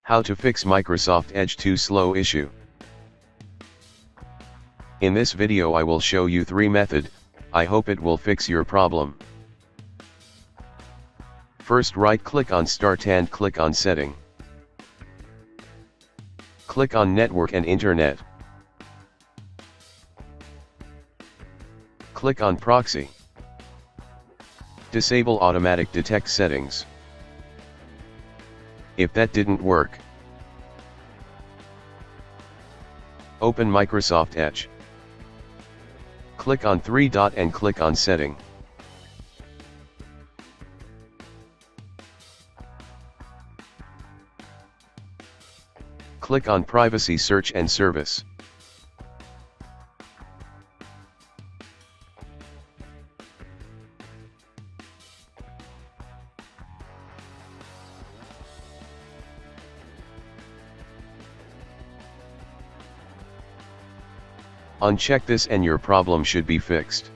How to fix Microsoft Edge 2 slow issue. In this video I will show you 3 method, I hope it will fix your problem. First, right click on Start and click on Setting. Click on Network and Internet. Click on Proxy. Disable Automatic Detect settings. If that didn't work, open Microsoft Edge. Click on 3 dot and click on Setting. Click on Privacy Search and Service. Uncheck this and your problem should be fixed.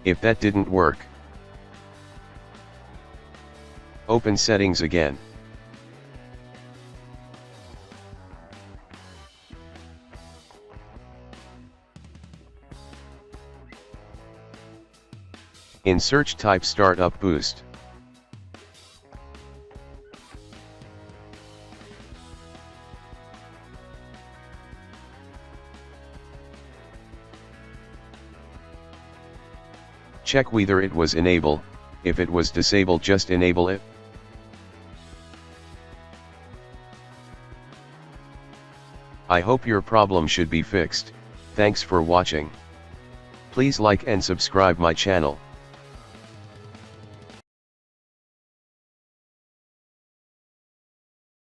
If that didn't work, open Settings again. In search, type Startup Boost. Check whether it was enabled. If it was disabled, just enable it. I hope your problem should be fixed. Thanks for watching. Please like and subscribe my channel.